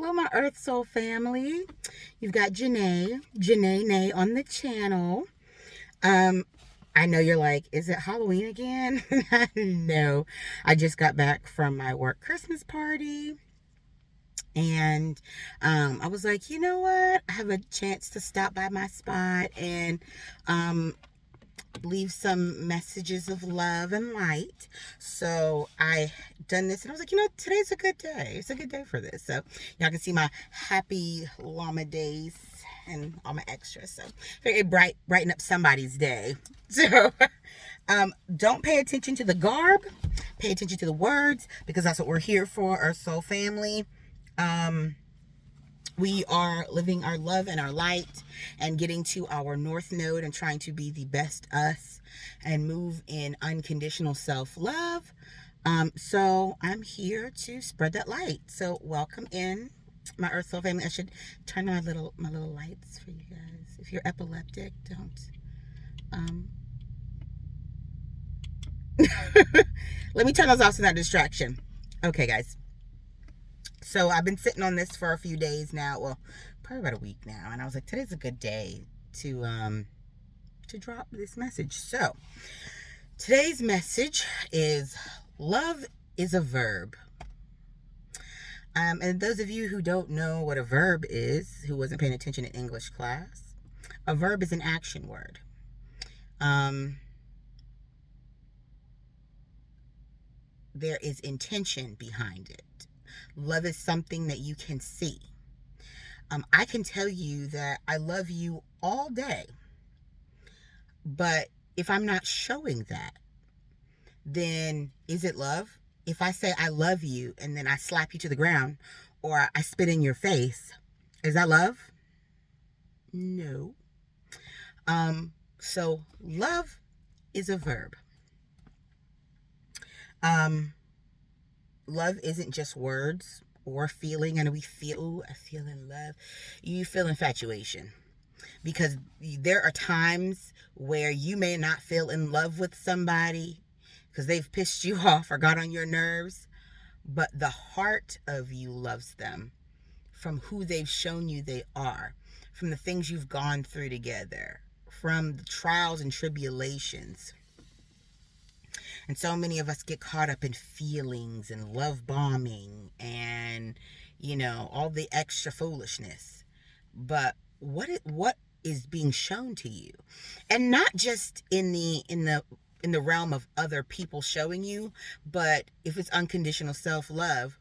Hello, my Earth Soul family. You've got Janae Nay on the channel. Um, I know you're like, is it Halloween again? No, I just got back from my work Christmas party. And I was like, you know what? I have a chance to stop by my spot and leave some messages of love and light. So I done this and I was like, today's a good day. It's a good day for this. So y'all can see my happy llama days and all my extras. So very brighten up somebody's day. So don't pay attention to the garb, pay attention to the words, because that's what we're here for, our soul family. We are living our love and our light and getting to our north node and trying to be the best us and move in unconditional self-love. So I'm here to spread that light. So welcome in my Earth Soul family. I should turn on my little lights for you guys. If you're epileptic, don't. Let me turn those off so not distraction. Okay, guys. So I've been sitting on this for a few days now. Well, probably about a week now. And I was like, today's a good day to drop this message. So today's message is love is a verb. And those of you who don't know what a verb is, who wasn't paying attention in English class, a verb is an action word. There is intention behind it. Love is something that you can see. I can tell you that I love you all day, but if I'm not showing that, then is it love? If I say I love you and then I slap you to the ground or I spit in your face, is that love? No. So love is a verb. Love isn't just words or feeling. And we feel, ooh, I feel in love. You feel infatuation. Because there are times where you may not feel in love with somebody because they've pissed you off or got on your nerves. But the heart of you loves them from who they've shown you they are, from the things you've gone through together, from the trials and tribulations. And so many of us get caught up in feelings and love bombing and, all the extra foolishness. But what is being shown to you? And not just in the realm of other people showing you, but if it's unconditional self-love,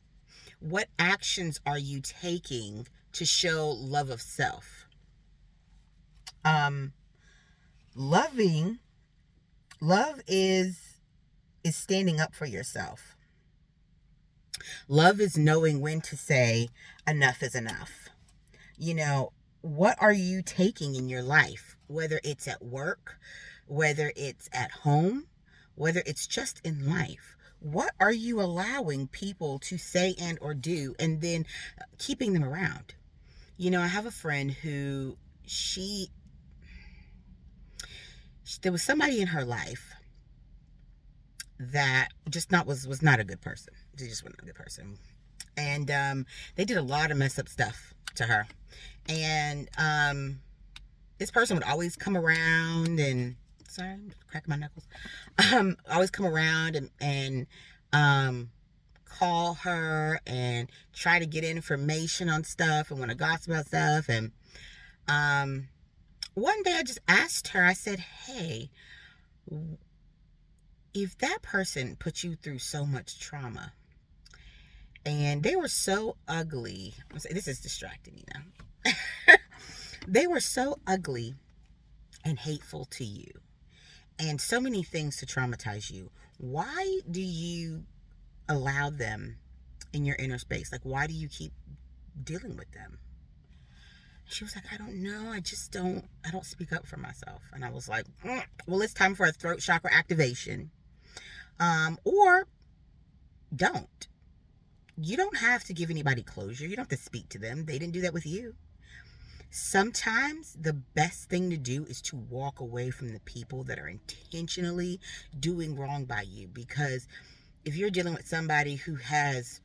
what actions are you taking to show love of self? Love is standing up for yourself. Love is knowing when to say enough is enough. What are you taking in your life? Whether it's at work, whether it's at home, whether it's just in life. What are you allowing people to say and or do and then keeping them around? I have a friend who there was somebody in her life that just was not a good person. She just wasn't a good person. And they did a lot of messed up stuff to her. And this person would always come around and, sorry, I'm cracking my knuckles. Always come around and call her and try to get information on stuff and want to gossip about stuff. And one day I just asked her, I said, hey, if that person put you through so much trauma and they were so ugly, this is distracting, they were so ugly and hateful to you and so many things to traumatize you, why do you allow them in your inner space? Like, why do you keep dealing with them? She was like, I don't know. I don't speak up for myself. And I was like, well, it's time for a throat chakra activation. Or don't. You don't have to give anybody closure. You don't have to speak to them. They didn't do that with you. Sometimes the best thing to do is to walk away from the people that are intentionally doing wrong by you. Because if you're dealing with somebody who has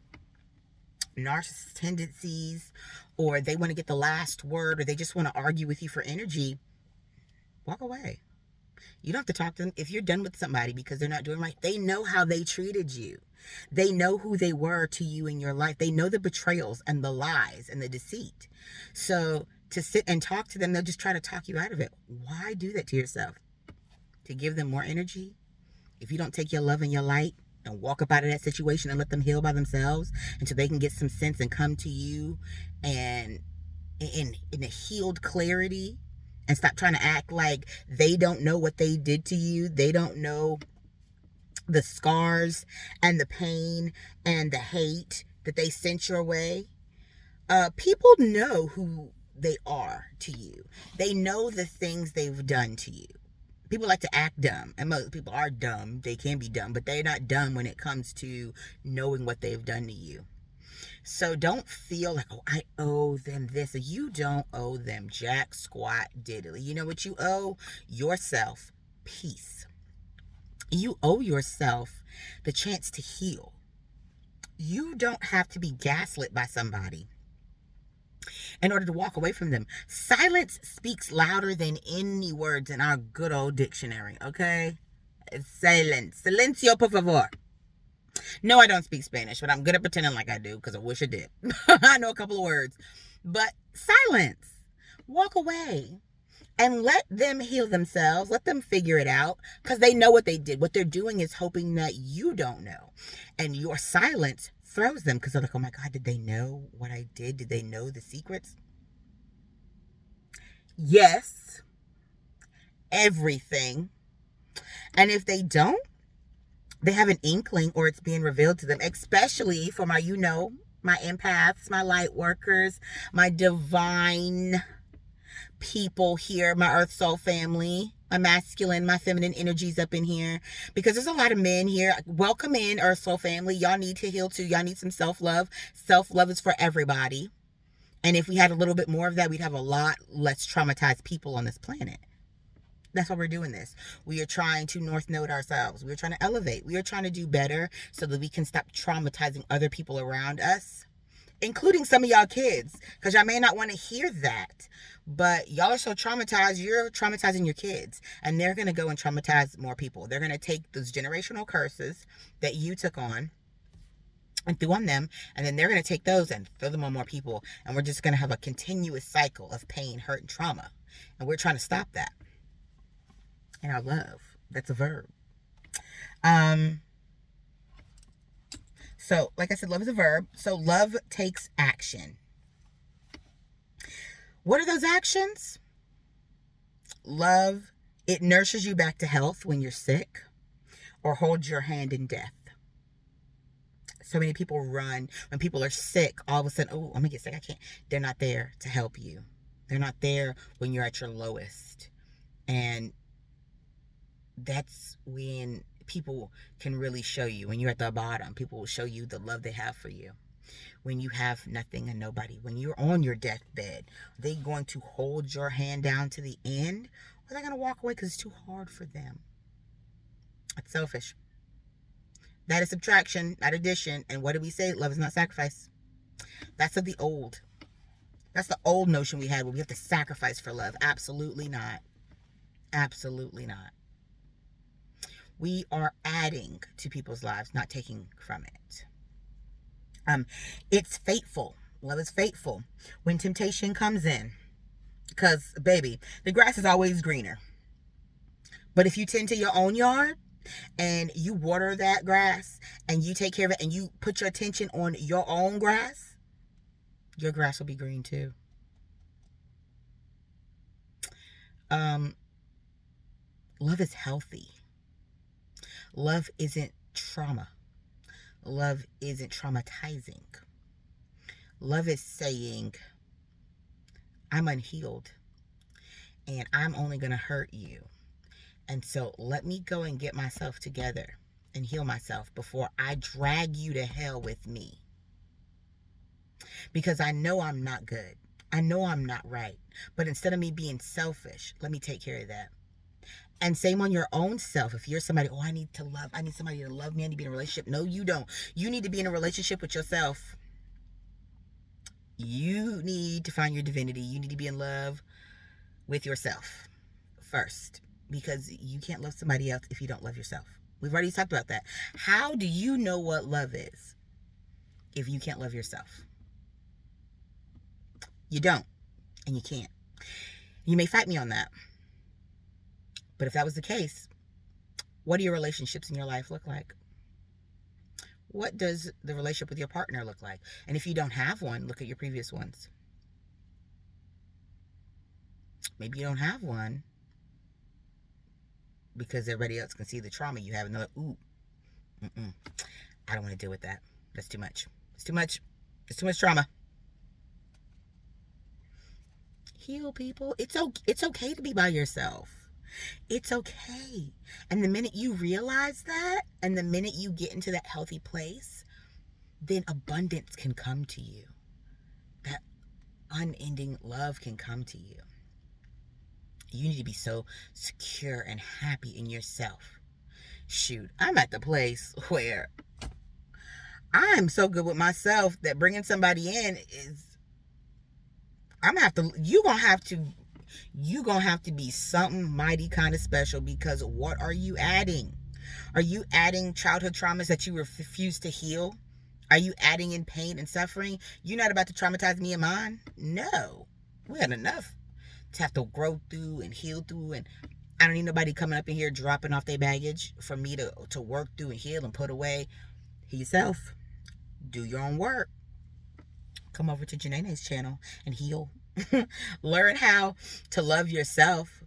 narcissist tendencies, or they want to get the last word, or they just want to argue with you for energy, walk away. You don't have to talk to them. If you're done with somebody because they're not doing right, they know how they treated you. They know who they were to you in your life. They know the betrayals and the lies and the deceit. So to sit and talk to them, they'll just try to talk you out of it. Why do that to yourself? To give them more energy? If you don't take your love and your light and walk up out of that situation and let them heal by themselves until they can get some sense and come to you and in a healed clarity, and stop trying to act like they don't know what they did to you. They don't know the scars and the pain and the hate that they sent your way. People know who they are to you. They know the things they've done to you. People like to act dumb, and most people are dumb. They can be dumb, but they're not dumb when it comes to knowing what they've done to you. So don't feel like, oh, I owe them this. You don't owe them jack squat diddly. You know what you owe? Yourself peace. You owe yourself the chance to heal. You don't have to be gaslit by somebody in order to walk away from them. Silence speaks louder than any words in our good old dictionary, okay? Silence. Silencio, por favor. No, I don't speak Spanish, but I'm good at pretending like I do because I wish I did. I know a couple of words. But silence. Walk away and let them heal themselves. Let them figure it out because they know what they did. What they're doing is hoping that you don't know. And your silence throws them because they're like, oh my God, did they know what I did? Did they know the secrets? Yes. Everything. And if they don't, they have an inkling or it's being revealed to them, especially for my, my empaths, my light workers, my divine people here, my earth soul family, my masculine, my feminine energies up in here, because there's a lot of men here. Welcome in, earth soul family. Y'all need to heal too. Y'all need some self-love. Self-love is for everybody. And if we had a little bit more of that, we'd have a lot less traumatized people on this planet. That's why we're doing this. We are trying to north node ourselves. We are trying to elevate. We are trying to do better so that we can stop traumatizing other people around us, including some of y'all kids, because y'all may not want to hear that. But y'all are so traumatized, you're traumatizing your kids. And they're going to go and traumatize more people. They're going to take those generational curses that you took on and threw on them. And then they're going to take those and throw them on more people. And we're just going to have a continuous cycle of pain, hurt, and trauma. And we're trying to stop that. And our love. That's a verb. So, like I said, love is a verb. So, love takes action. What are those actions? Love, it nurses you back to health when you're sick or holds your hand in death. So many people run when people are sick. All of a sudden, oh, I'm going to get sick. I can't. They're not there to help you. They're not there when you're at your lowest. And that's when people can really show you. When you're at the bottom, people will show you the love they have for you. When you have nothing and nobody, when you're on your deathbed, are they going to hold your hand down to the end? Or are they going to walk away because it's too hard for them? It's selfish. That is subtraction, not addition. And what did we say? Love is not sacrifice. That's of the old. That's the old notion we had where we have to sacrifice for love. Absolutely not. Absolutely not. We are adding to people's lives, not taking from it. It's fateful. Love is fateful. When temptation comes in, because, baby, the grass is always greener. But if you tend to your own yard and you water that grass and you take care of it and you put your attention on your own grass, your grass will be green too. Love is healthy. Love isn't trauma. Love isn't traumatizing. Love is saying, I'm unhealed and I'm only going to hurt you. And so let me go and get myself together and heal myself before I drag you to hell with me. Because I know I'm not good. I know I'm not right. But instead of me being selfish, let me take care of that. And same on your own self. If you're somebody, I need somebody to love me. I need to be in a relationship. No, you don't. You need to be in a relationship with yourself. You need to find your divinity. You need to be in love with yourself first, because you can't love somebody else if you don't love yourself. We've already talked about that. How do you know what love is if you can't love yourself? You don't, and you can't. You may fight me on that, but if that was the case, what do your relationships in your life look like? What does the relationship with your partner look like? And if you don't have one, look at your previous ones. Maybe you don't have one because everybody else can see the trauma you have, and they're like, ooh, I don't want to deal with that. That's too much. It's too much. It's too much trauma. Heal, people. It's okay to be by yourself. It's okay. And the minute you realize that, and the minute you get into that healthy place, then abundance can come to you. That unending love can come to you. You need to be so secure and happy in yourself. Shoot, I'm at the place where I'm so good with myself that bringing somebody in is, you're gonna have to be something mighty kind of special, because what are you adding? Are you adding childhood traumas that you refuse to heal? Are you adding in pain and suffering? You're not about to traumatize me and mine. No, we had enough to have to grow through and heal through, and I don't need nobody coming up in here dropping off their baggage for me to work through and heal and put away. Heal yourself. Do your own work. Come over to Janae's channel and heal. Learn how to love yourself.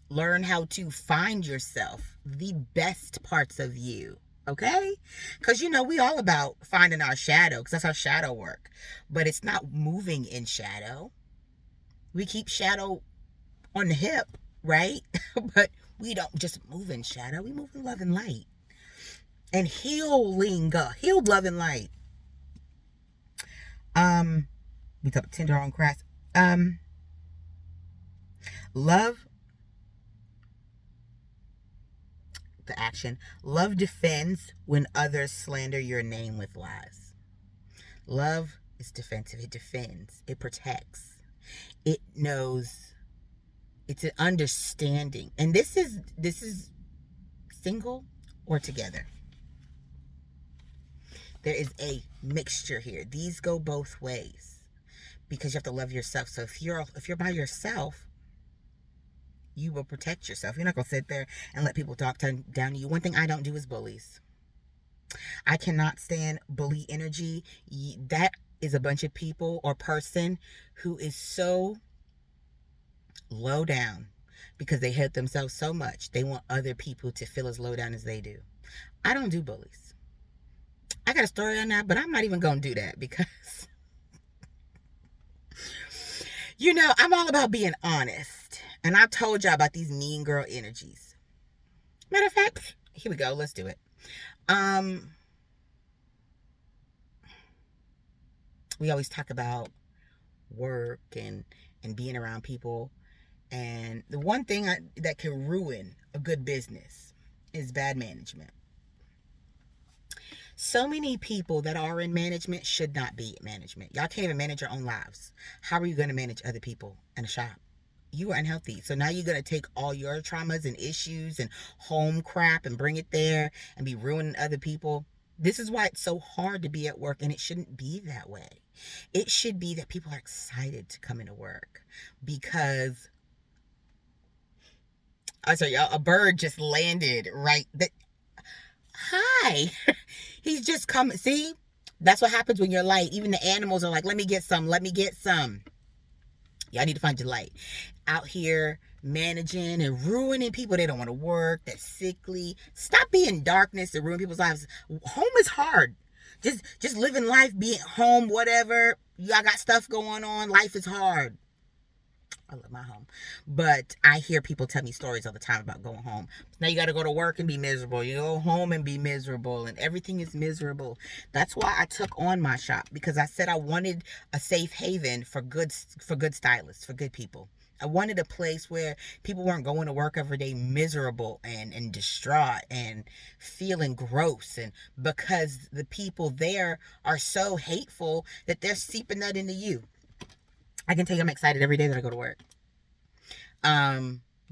Learn how to find yourself, the best parts of you. Okay? Because, we all about finding our shadow, because that's how shadow work. But it's not moving in shadow. We keep shadow on the hip, right? But we don't just move in shadow. We move in love and light. And healing, healed love and light. We talk tender on grass. Love, the action. Love defends when others slander your name with lies. Love is defensive. It defends. It protects. It knows. It's an understanding. And this is single or together. There is a mixture here. These go both ways, because you have to love yourself. So if you're by yourself, you will protect yourself. You're not going to sit there and let people talk down to you. One thing I don't do is bullies. I cannot stand bully energy. That is a bunch of people or person who is so low down because they hurt themselves so much. They want other people to feel as low down as they do. I don't do bullies. I got a story on that, but I'm not even going to do that because, I'm all about being honest. And I told y'all about these mean girl energies. Matter of fact, here we go. Let's do it. We always talk about work and being around people. And the one thing that can ruin a good business is bad management. So many people that are in management should not be in management. Y'all can't even manage your own lives. How are you going to manage other people in a shop? You are unhealthy. So now you're going to take all your traumas and issues and home crap and bring it there and be ruining other people. This is why it's so hard to be at work, and it shouldn't be that way. It should be that people are excited to come into work because, I'm sorry, y'all, a bird just landed right. Hi. He's just coming. See? That's what happens when you're light. Even the animals are like, let me get some. Let me get some. Y'all need to find your light. Out here managing and ruining people. They don't want to work. They're sickly. Stop being darkness to ruin people's lives. Home is hard. Just living life, being home, whatever. Y'all got stuff going on. Life is hard. I love my home. But I hear people tell me stories all the time about going home. Now you got to go to work and be miserable. You go home and be miserable. And everything is miserable. That's why I took on my shop. Because I said I wanted a safe haven for good stylists, for good people. I wanted a place where people weren't going to work every day miserable and distraught and feeling gross. And because the people there are so hateful that they're seeping that into you. I can tell you I'm excited every day that I go to work.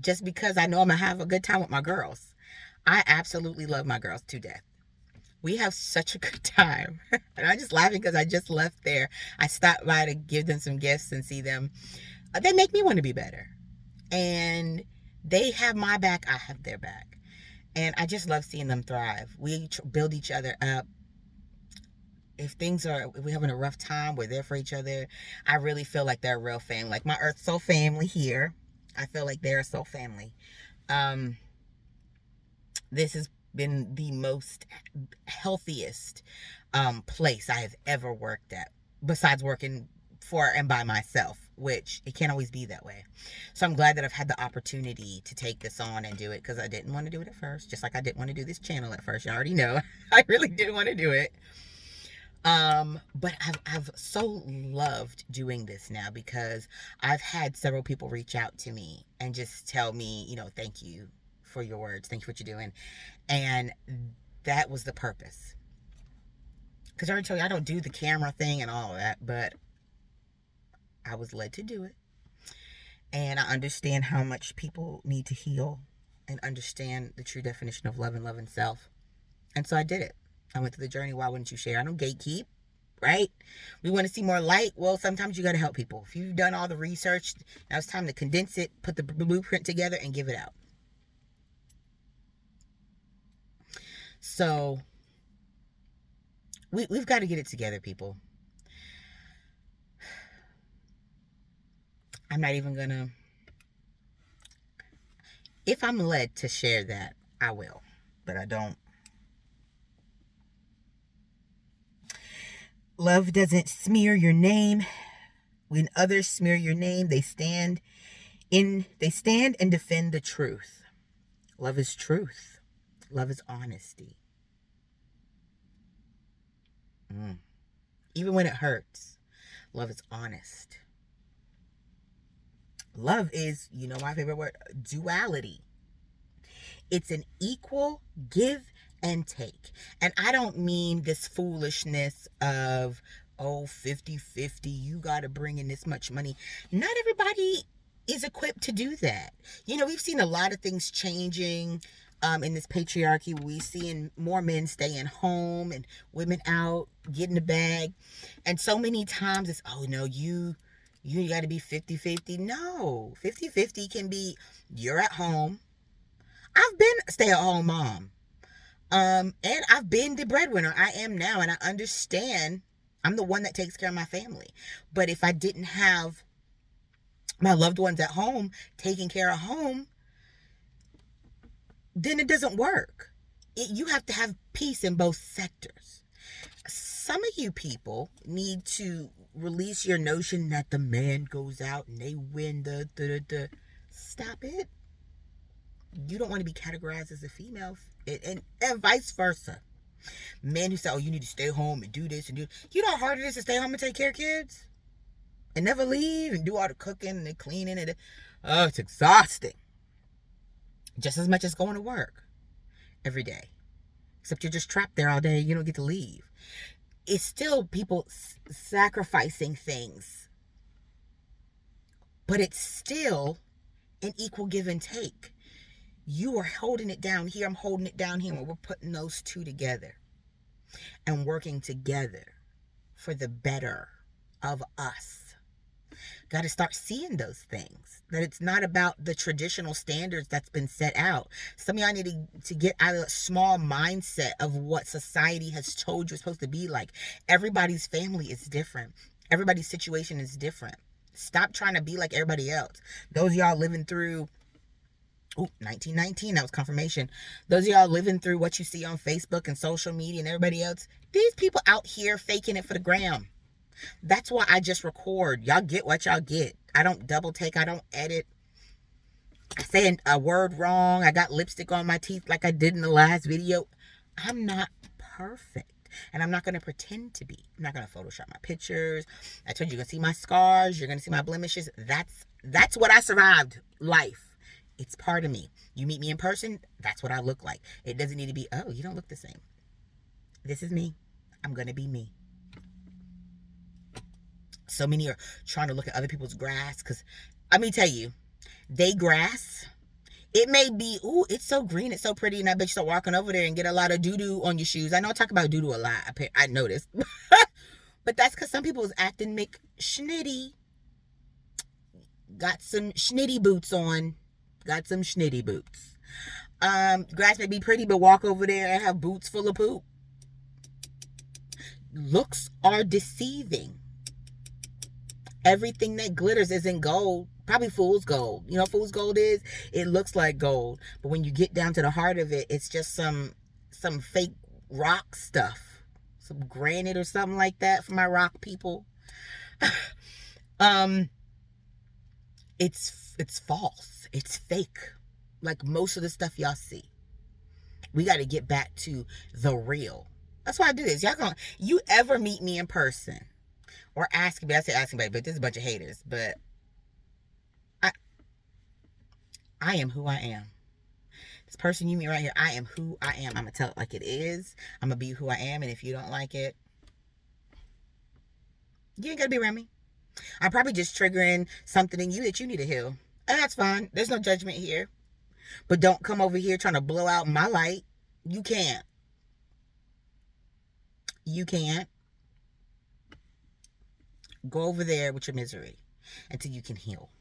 Just because I know I'm going to have a good time with my girls. I absolutely love my girls to death. We have such a good time. And I'm just laughing because I just left there. I stopped by to give them some gifts and see them. They make me want to be better. And they have my back, I have their back. And I just love seeing them thrive. We build each other up. If we're having a rough time, we're there for each other. I really feel like they're a real family. Like my Earth Soul family here, I feel like they're a soul family. This has been the most healthiest place I have ever worked at, besides working for and by myself, which it can't always be that way. So I'm glad that I've had the opportunity to take this on and do it, because I didn't want to do it at first, just like I didn't want to do this channel at first. You already know I really didn't want to do it. But I've so loved doing this now, because I've had several people reach out to me and just tell me, thank you for your words. Thank you for what you're doing. And that was the purpose. Because I already told you I don't do the camera thing and all of that, but I was led to do it. And I understand how much people need to heal and understand the true definition of love and loving self. And so I did it. I went through the journey. Why wouldn't you share? I don't gatekeep, right? We want to see more light. Well, sometimes you got to help people. If you've done all the research, now it's time to condense it, put the blueprint together, and give it out. So we've got to get it together, people. I'm not even going to... If I'm led to share that, I will. But I don't. Love doesn't smear your name. When others smear your name, they stand and defend the truth. Love is truth. Love is honesty. Even when it hurts, love is honest. Love is, my favorite word, duality. It's an equal give and take. And I don't mean this foolishness of, 50-50, you got to bring in this much money. Not everybody is equipped to do that. We've seen a lot of things changing in this patriarchy. We're seeing more men staying home and women out getting the bag. And so many times it's, you got to be 50-50. No, 50-50 can be, you're at home. I've been a stay-at-home mom. And I've been the breadwinner. I am now, and I understand I'm the one that takes care of my family. But if I didn't have my loved ones at home taking care of home, then it doesn't work. You have to have peace in both sectors. Some of you people need to release your notion that the man goes out and they win the. Stop it. You don't want to be categorized as a female, and vice versa. Men who say, you need to stay home and do this and do... You know how hard it is to stay home and take care of kids? And never leave and do all the cooking and the cleaning and it's exhausting. Just as much as going to work every day. Except you're just trapped there all day. You don't get to leave. It's still people sacrificing things. But it's still an equal give and take. You are holding it down here. I'm holding it down here. And we're putting those two together. And working together for the better of us. Got to start seeing those things. That it's not about the traditional standards that's been set out. Some of y'all need to get out of a small mindset of what society has told you it's supposed to be like. Everybody's family is different. Everybody's situation is different. Stop trying to be like everybody else. Those of y'all living through 1919, that was confirmation. Those of y'all living through what you see on Facebook and social media and everybody else, these people out here faking it for the gram. That's why I just record. Y'all get what y'all get. I don't double take. I don't edit. I say a word wrong. I got lipstick on my teeth like I did in the last video. I'm not perfect. and I'm not going to pretend to be. I'm not going to Photoshop my pictures. I told you, you're going to see my scars. You're going to see my blemishes. That's what I survived life. It's part of me. You meet me in person, that's what I look like. It doesn't need to be, oh, you don't look the same. This is me. I'm going to be me. So many are trying to look at other people's grass because, let me tell you, they grass, it may be, ooh, it's so green, it's so pretty, and I bet you start walking over there and get a lot of doo-doo on your shoes. I know I talk about doo-doo a lot. I noticed. But that's because some people is acting McSchnitty. Got some schnitty boots on. Got some schnitty boots. Grass may be pretty, but walk over there and have boots full of poop. Looks are deceiving. Everything that glitters isn't gold. Probably fool's gold. You know what fool's gold is? It looks like gold. But when you get down to the heart of it, it's just some fake rock stuff. Some granite or something like that for my rock people. It's false. It's fake. Like most of the stuff y'all see. We got to get back to the real. That's why I do this. You ever meet me in person or ask me, I say ask me, but there's a bunch of haters, but I am who I am. This person you meet right here, I am who I am. I'm going to tell it like it is. I'm going to be who I am. And if you don't like it, you ain't got to be around me. I'm probably just triggering something in you that you need to heal. And that's fine. There's no judgment here. But don't come over here trying to blow out my light. You can't. You can't. Go over there with your misery until you can heal.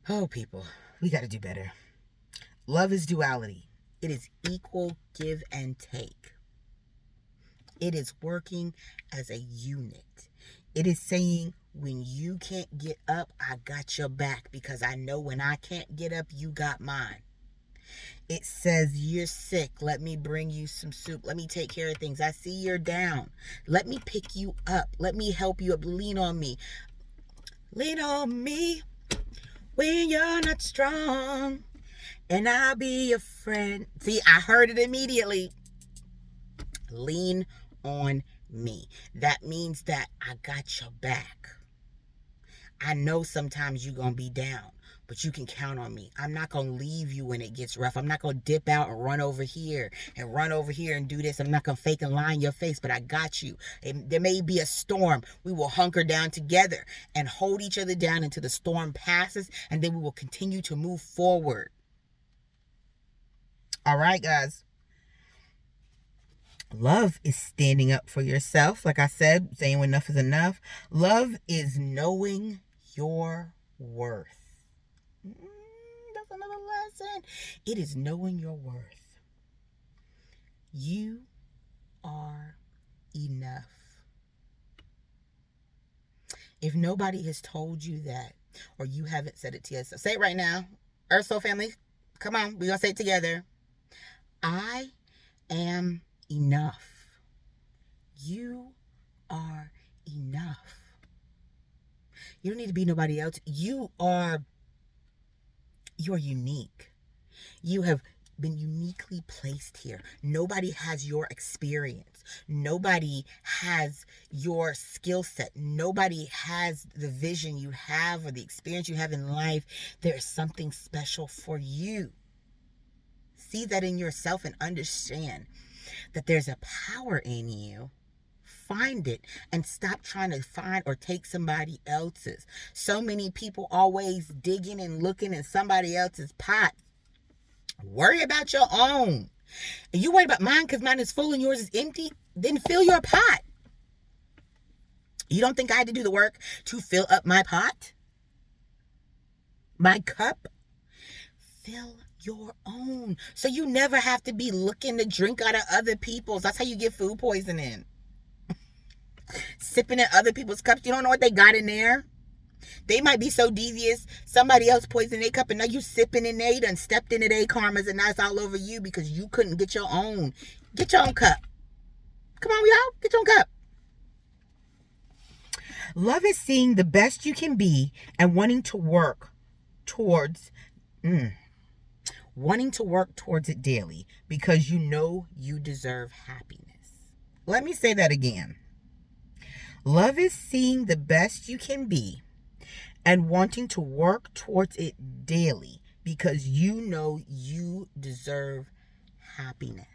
Oh, people, we got to do better. Love is duality. It is equal give and take. It is working as a unit. It is saying, when you can't get up, I got your back, because I know when I can't get up, you got mine. It says, you're sick. Let me bring you some soup. Let me take care of things. I see you're down. Let me pick you up. Let me help you up. Lean on me. Lean on me when you're not strong, and I'll be your friend. See, I heard it immediately. Lean on me. That means that I got your back. I know sometimes you're going to be down, but you can count on me. I'm not going to leave you when it gets rough. I'm not going to dip out and run over here and do this. I'm not going to fake and lie in your face, but I got you. There may be a storm. We will hunker down together and hold each other down until the storm passes, and then we will continue to move forward. All right, guys. Love is standing up for yourself. Like I said, saying when enough is enough. Love is knowing your worth. That's another lesson. It is knowing your worth. You are enough. If nobody has told you that, or you haven't said it to yourself, say it right now. Earth Soul family, come on, we're going to say it together. I am enough. You are enough. You don't need to be nobody else. You are unique. You have been uniquely placed here. Nobody has your experience. Nobody has your skill set. Nobody has the vision you have or the experience you have in life. There's something special for you. See that in yourself and understand that there's a power in you. Find it and stop trying to find or take somebody else's. So many people always digging and looking in somebody else's pot. Worry about your own. And you worry about mine because mine is full and yours is empty. Then fill your pot. You don't think I had to do the work to fill up my pot? My cup? Fill your own. So you never have to be looking to drink out of other people's. That's how you get food poisoning. Sipping in other people's cups. You don't know what they got in there. They might be so devious. Somebody else poisoned their cup and now you sipping in there. You done stepped into their karmas and now it's all over you because you couldn't get your own. Get your own cup. Come on, y'all. Get your own cup. Love is seeing the best you can be and wanting to work towards it daily because you know you deserve happiness. Let me say that again. Love is seeing the best you can be and wanting to work towards it daily because you know you deserve happiness.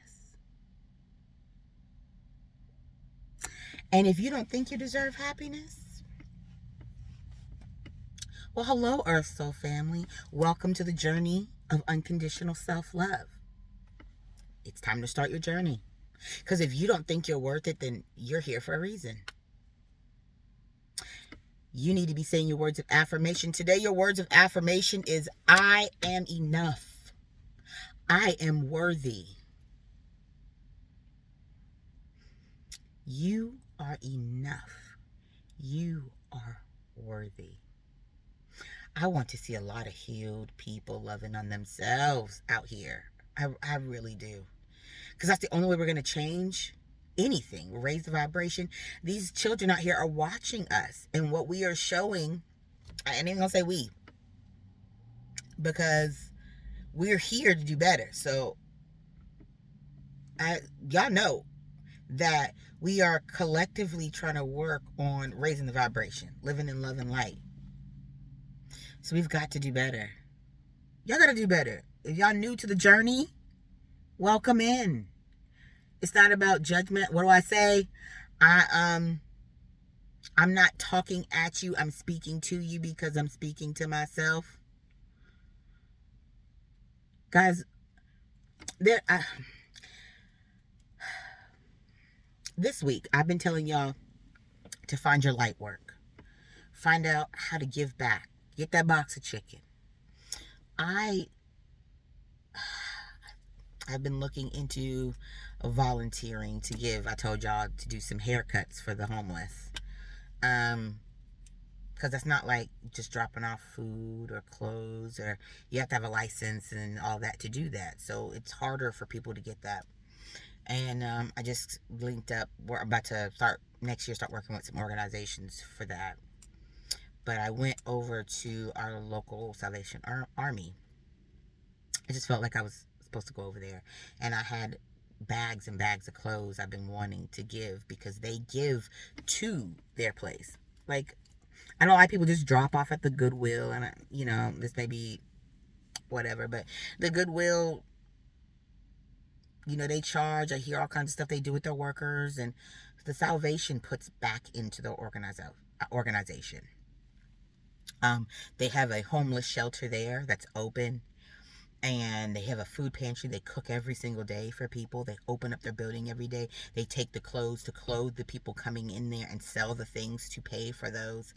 And if you don't think you deserve happiness, well, hello, Earth Soul family. Welcome to the journey of unconditional self-love. It's time to start your journey. Because if you don't think you're worth it, then you're here for a reason. You need to be saying your words of affirmation. Today, your words of affirmation is, I am enough. I am worthy. You are enough. You are worthy. I want to see a lot of healed people loving on themselves out here. I really do. Because that's the only way we're going to change anything, raise the vibration. These children out here are watching us, and what we are showing, I ain't even gonna say we, because we're here to do better. So y'all know that we are collectively trying to work on raising the vibration, living in love and light. So we've got to do better. Y'all gotta do better. If y'all new to the journey, welcome in. It's not about judgment. What do I say? I'm not talking at you. I'm speaking to you because I'm speaking to myself. Guys, this week I've been telling y'all to find your light work. Find out how to give back. Get that box of chicken. I've been looking into volunteering to give. I told y'all to do some haircuts for the homeless. Because that's not like just dropping off food or clothes, or you have to have a license and all that to do that. So it's harder for people to get that. And I just linked up. We're about to start next year, start working with some organizations for that. But I went over to our local Salvation Army. I just felt like I was supposed to go over there. And I had bags and bags of clothes I've been wanting to give because they give to their place. Like, I know a lot of people just drop off at the Goodwill, and this may be whatever, but the Goodwill, they charge. I hear all kinds of stuff they do with their workers, and the Salvation puts back into the organization. They have a homeless shelter there that's open, and they have a food pantry. They cook every single day for people. They open up their building every day. They take the clothes to clothe the people coming in there and sell the things to pay for those.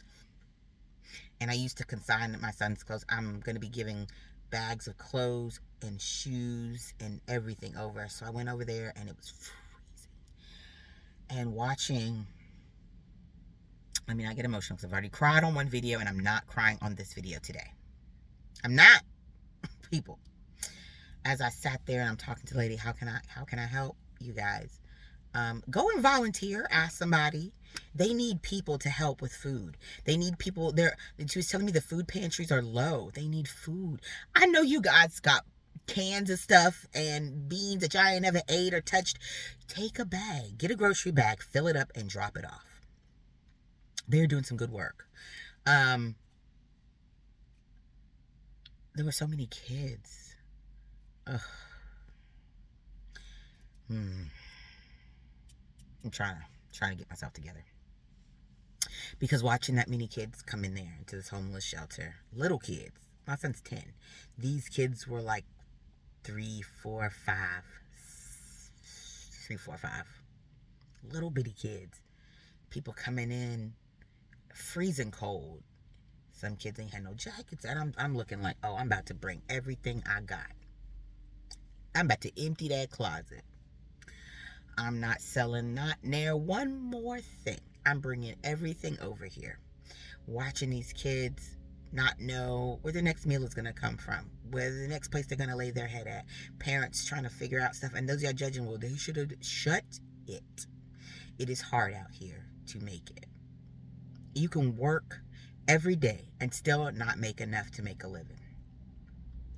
And I used to consign my son's clothes. I'm going to be giving bags of clothes and shoes and everything over. So I went over there, and it was freezing. And watching, I get emotional because I've already cried on one video, and I'm not crying on this video today. I'm not, people. As I sat there and I'm talking to the lady, how can I help you guys? Go and volunteer. Ask somebody. They need people to help with food. They need people there. She was telling me the food pantries are low. They need food. I know you guys got cans of stuff and beans that y'all ain't never ate or touched. Take a bag. Get a grocery bag. Fill it up and drop it off. They're doing some good work. There were so many kids. Ugh. I'm trying to get myself together. Because watching that many kids come in there into this homeless shelter, little kids, my son's 10. These kids were like 3, 4, 5. Little bitty kids. People coming in freezing cold. Some kids ain't had no jackets. And I'm looking like, oh, I'm about to bring everything I got. I'm about to empty that closet. I'm not selling not near one more thing. I'm bringing everything over here. Watching these kids not know where the next meal is going to come from, where the next place they're going to lay their head at. Parents trying to figure out stuff. And those y'all judging, well, they should have shut it. It is hard out here to make it. You can work every day and still not make enough to make a living.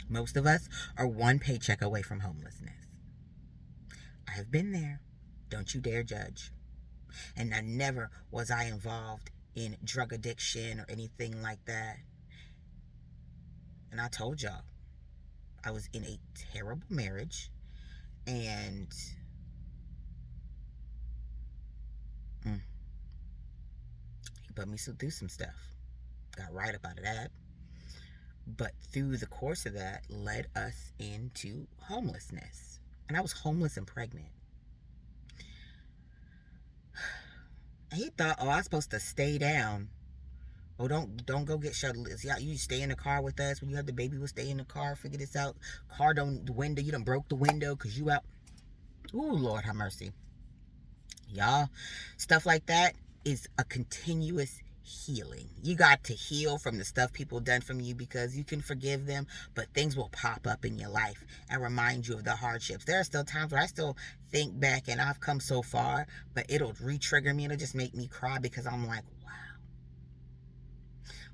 Most of us are one paycheck away from homelessness. I have been there. Don't you dare judge. And I never was I involved in drug addiction or anything like that. And I told y'all, I was in a terrible marriage, and he put me through some stuff. Got right up out of that. But through the course of that led us into homelessness. And I was homeless and pregnant. And he thought, oh, I was supposed to stay down. Oh, don't go get shuttled. Yeah, you stay in the car with us. When you have the baby, we'll stay in the car. Figure this out. Car don't, the window, you done broke the window because you out. Ooh, Lord have mercy. Y'all, stuff like that is a continuous healing. You got to heal from the stuff people done from you, because you can forgive them, but things will pop up in your life and remind you of the hardships. There are still times where I still think back and I've come so far, but it'll re-trigger me and it'll just make me cry, because I'm like, wow.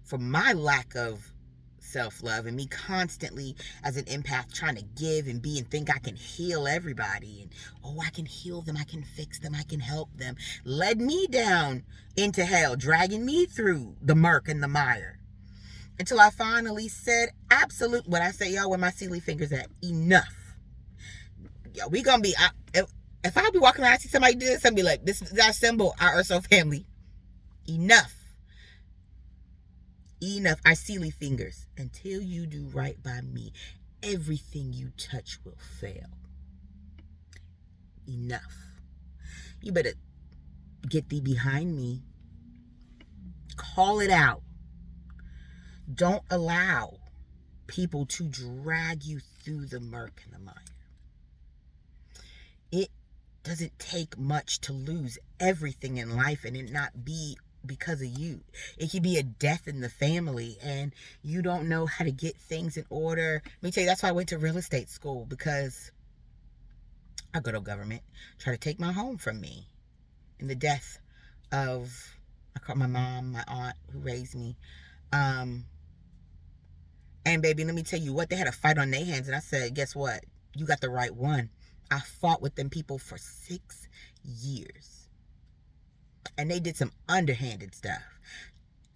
For my lack of self-love and me constantly as an empath trying to give and be and think I can heal everybody, and oh, I can heal them, I can fix them, I can help them, led me down into hell, dragging me through the murk and the mire, until I finally said absolute, what I say, y'all, where my silly fingers at, enough. Yeah, we gonna be, if I be walking around, I see somebody do this, I'll be like, this is our symbol, our Urso family. Enough. Enough. I silly fingers. Until you do right by me, everything you touch will fail. Enough. You better get thee behind me. Call it out. Don't allow people to drag you through the murk and the mire. It doesn't take much to lose everything in life and it not be because of you. It could be a death in the family and you don't know how to get things in order. Let me tell you, that's why I went to real estate school, because our good old government tried to take my home from me in the death of, I called my mom, my aunt who raised me. And baby, let me tell you what, they had a fight on their hands, and I said, guess what? You got the right one. I fought with them people for 6 years. And they did some underhanded stuff.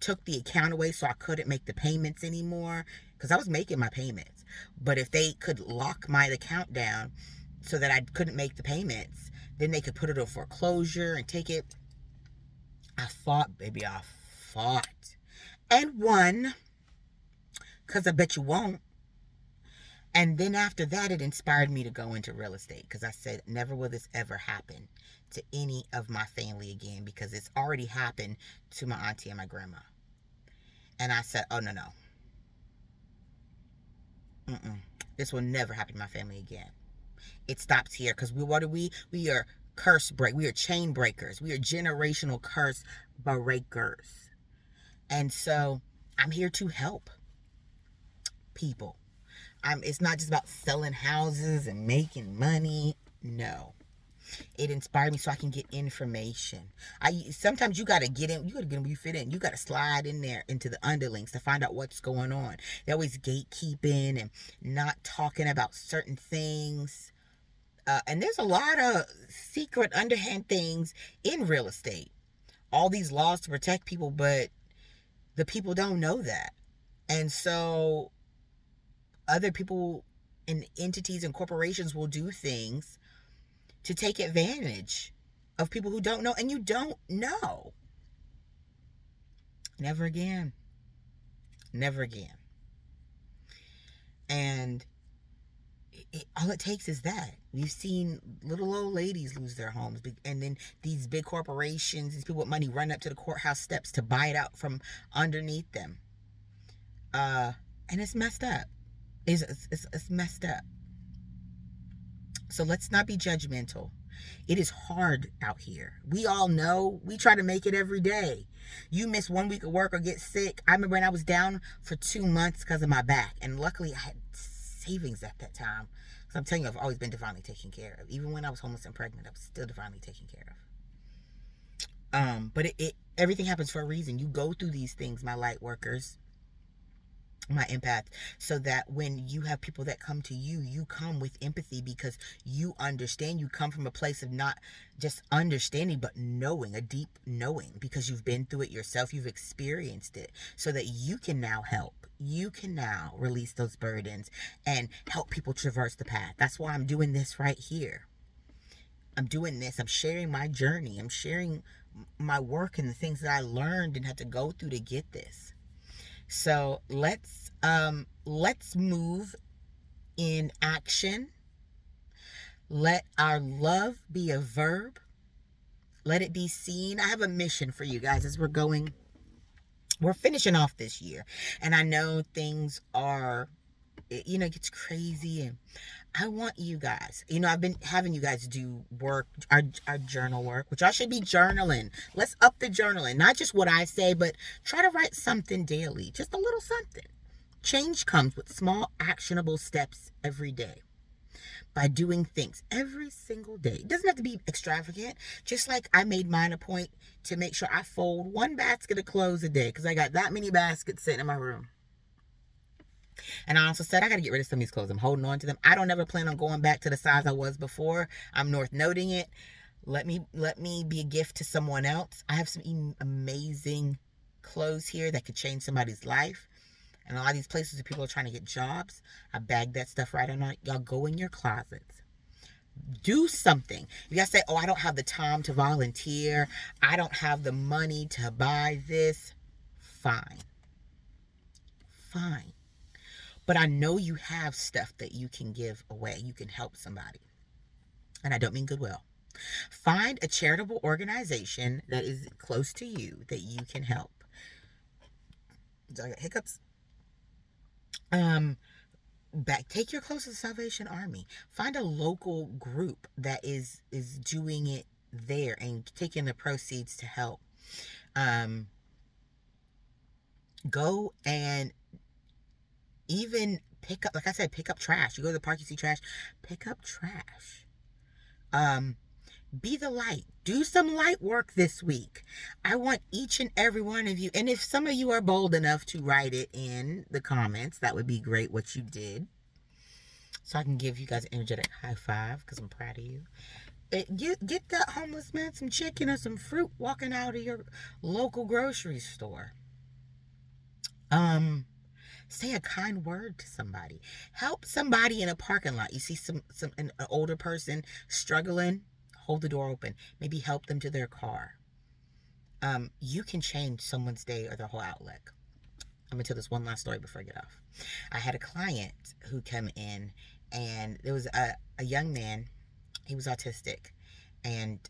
Took the account away so I couldn't make the payments anymore, because I was making my payments. But if they could lock my account down so that I couldn't make the payments, then they could put it on foreclosure and take it. I fought, baby. I fought. And won. Because I bet you won't. And then after that, it inspired me to go into real estate, because I said, never will this ever happen to any of my family again, because it's already happened to my auntie and my grandma. And I said, oh, no. This will never happen to my family again. It stops here, because what are we? We are curse break. We are chain breakers. We are generational curse breakers. And so I'm here to help people. It's not just about selling houses and making money. No. It inspired me so I can get information. Sometimes you gotta get in. You gotta get in where you fit in. You gotta slide in there into the underlings to find out what's going on. They're always gatekeeping and not talking about certain things. And there's a lot of secret underhand things in real estate. All these laws to protect people, but the people don't know that. And so other people and entities and corporations will do things to take advantage of people who don't know, and you don't know. Never again. Never again. And all it takes is that. We've seen little old ladies lose their homes, and then these big corporations, these people with money, run up to the courthouse steps to buy it out from underneath them. And it's messed up. It's messed up. So let's not be judgmental. It is hard out here. We all know. We try to make it every day. You miss 1 week of work or get sick. I remember when I was down for 2 months because of my back. And luckily I had savings at that time. So I'm telling you, I've always been divinely taken care of. Even when I was homeless and pregnant, I was still divinely taken care of. But everything happens for a reason. You go through these things, my light workers. my empath, so that when you have people that come to you, you come with empathy because you understand. You come from a place of not just understanding, but knowing, a deep knowing, because you've been through it yourself, you've experienced it, so that you can now help. You can now release those burdens and help people traverse the path. That's why I'm doing this right here. I'm doing this. I'm sharing my journey. I'm sharing my work and the things that I learned and had to go through to get this. So let's move in action. Let our love be a verb. Let it be seen. I have a mission for you guys as we're finishing off this year. And I know things are, it gets crazy, and I want you guys, I've been having you guys do work, our journal work, which I should be journaling. Let's up the journaling. Not just what I say, but try to write something daily. Just a little something. Change comes with small, actionable steps every day. By doing things every single day. It doesn't have to be extravagant. Just like I made mine a point to make sure I fold one basket of clothes a day because I got that many baskets sitting in my room. And I also said I got to get rid of some of these clothes. I'm holding on to them. I don't ever plan on going back to the size I was before. I'm north noting it. Let me be a gift to someone else. I have some amazing clothes here that could change somebody's life. And a lot of these places where people are trying to get jobs, I bag that stuff right on. Y'all go in your closets. Do something. You guys say, oh, I don't have the time to volunteer. I don't have the money to buy this. Fine. Fine. But I know you have stuff that you can give away. You can help somebody. And I don't mean Goodwill. Find a charitable organization that is close to you that you can help. Did I get hiccups? Take your closest Salvation Army. Find a local group that is doing it there and taking the proceeds to help. Go and even pick up, like I said, pick up trash. You go to the park, you see trash, pick up trash. Be the light. Do some light work this week. I want each and every one of you, and if some of you are bold enough to write it in the comments, that would be great what you did. So I can give you guys an energetic high five because I'm proud of you. Get that homeless man some chicken or some fruit walking out of your local grocery store. Say a kind word to somebody. Help somebody in a parking lot. You see an older person struggling, hold the door open. Maybe help them to their car. You can change someone's day or their whole outlook. I'm going to tell this one last story before I get off. I had a client who came in, and there was a young man. He was autistic. And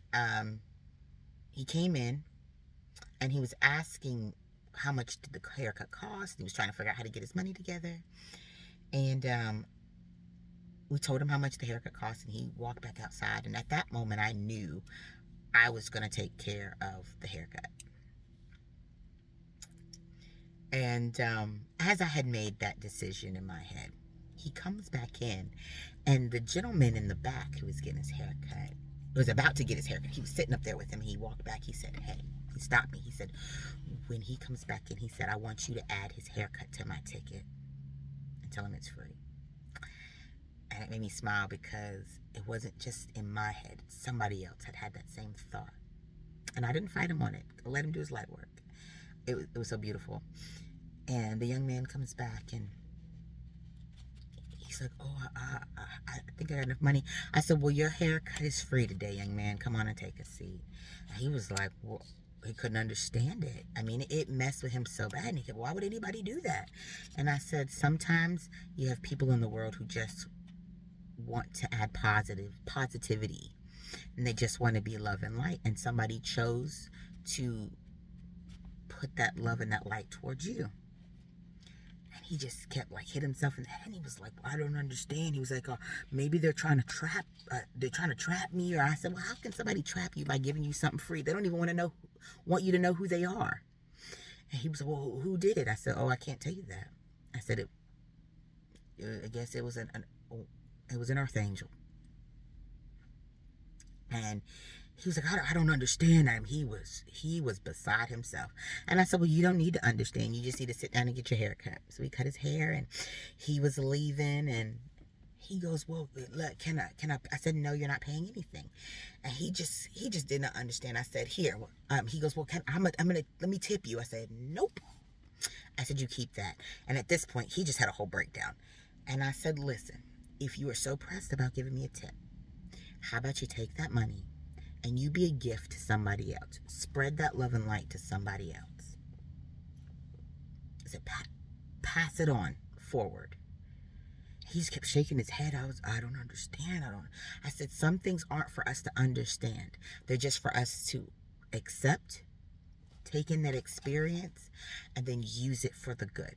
he came in, and he was asking how much did the haircut cost. He was trying to figure out how to get his money together. And we told him how much the haircut cost, and he walked back outside. And at that moment, I knew I was going to take care of the haircut. And as I had made that decision in my head, he comes back in, and the gentleman in the back who was getting his haircut, was about to get his haircut. He was sitting up there with him. He walked back. He said, hey, he stopped me. He said, when he comes back in, he said, I want you to add his haircut to my ticket and tell him it's free. And it made me smile because it wasn't just in my head. Somebody else had that same thought. And I didn't fight him on it. I let him do his light work. It was so beautiful. And the young man comes back, and he's like, oh, I think I got enough money. I said, well, your haircut is free today, young man. Come on and take a seat. And he was like, well, he couldn't understand it. I mean, it messed with him so bad. And he said, why would anybody do that? And I said, sometimes you have people in the world who just want to add positivity. And they just want to be love and light. And somebody chose to put that love and that light towards you. And he just kept hit himself in the head. And he was like, well, I don't understand. He was like, oh, maybe they're trying to trap me. Or I said, well, how can somebody trap you by giving you something free? They don't even want you to know who they are. And he was like, well, who did it? I said, oh, I can't tell you that. I said, I guess it was an earth angel. And He was like, I don't understand. He was beside himself. And I said, well, you don't need to understand. You just need to sit down and get your hair cut. So he cut his hair, and he was leaving, and he goes, well, look, can I? I said, no, you're not paying anything. And he just did not understand. I said, here. He goes, well, let me tip you. I said, nope. I said, you keep that. And at this point, he just had a whole breakdown. And I said, listen, if you are so pressed about giving me a tip, how about you take that money and you be a gift to somebody else? Spread that love and light to somebody else. I said, pass it on forward. He just kept shaking his head. I don't understand. I said, some things aren't for us to understand. They're just for us to accept, take in that experience, and then use it for the good.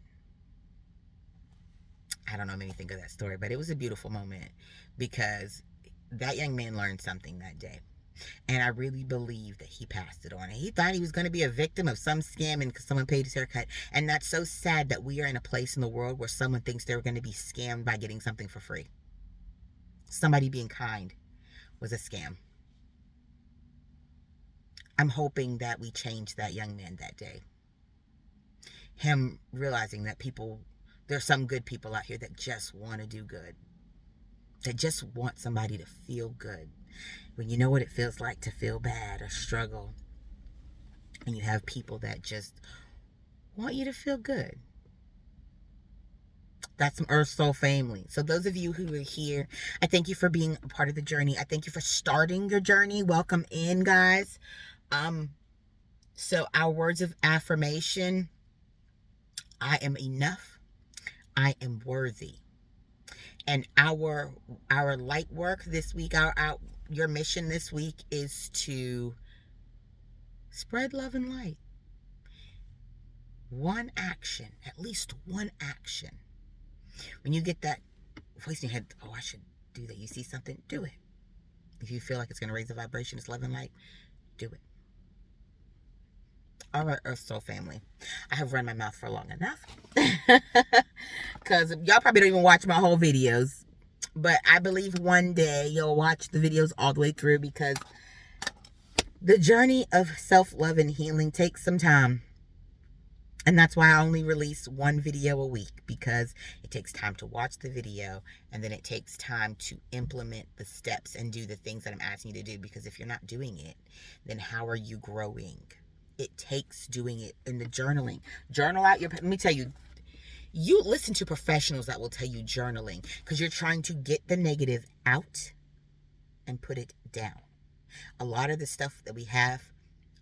I don't know, made me think of that story, but it was a beautiful moment because that young man learned something that day. And I really believe that he passed it on. And he thought he was going to be a victim of some scamming because someone paid his haircut. And that's so sad that we are in a place in the world where someone thinks they're going to be scammed by getting something for free. Somebody being kind was a scam. I'm hoping that we change that young man that day. Him realizing that there's some good people out here that just want to do good. That just want somebody to feel good. When you know what it feels like to feel bad or struggle. And you have people that just want you to feel good. That's some Earth Soul family. So those of you who are here, I thank you for being a part of the journey. I thank you for starting your journey. Welcome in, guys. So our words of affirmation: I am enough. I am worthy. And our light work this week, your mission this week is to spread love and light. One action, at least one action. When you get that voice in your head, oh, I should do that. You see something, do it. If you feel like it's going to raise the vibration, it's love and light, do it. All right, Earth Soul family. I have run my mouth for long enough. Because y'all probably don't even watch my whole videos. But I believe one day you'll watch the videos all the way through, because the journey of self-love and healing takes some time. And that's why I only release one video a week, because it takes time to watch the video, and then it takes time to implement the steps and do the things that I'm asking you to do. Because if you're not doing it, then how are you growing? It takes doing it in the journaling. Journal out let me tell you, you listen to professionals that will tell you journaling, because you're trying to get the negative out and put it down. A lot of the stuff that we have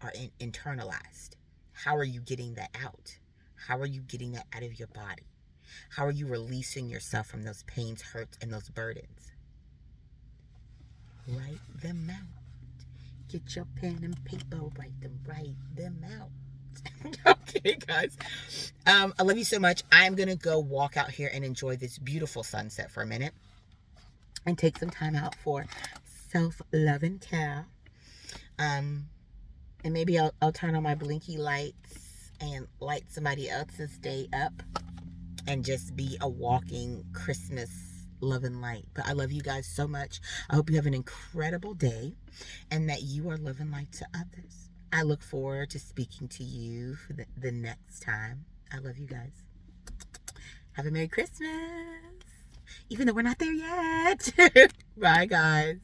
are internalized. How are you getting that out? How are you getting that out of your body? How are you releasing yourself from those pains, hurts, and those burdens? Write them out. Get your pen and paper, write them out. Okay, guys. I love you so much. I'm going to go walk out here and enjoy this beautiful sunset for a minute. And take some time out for self-love and care. And maybe I'll turn on my blinky lights and light somebody else's day up and just be a walking Christmas love and light. But I love you guys so much. I hope you have an incredible day and that you are love and light to others. I look forward to speaking to you for the next time. I love you guys. Have a Merry Christmas. Even though we're not there yet. Bye, guys.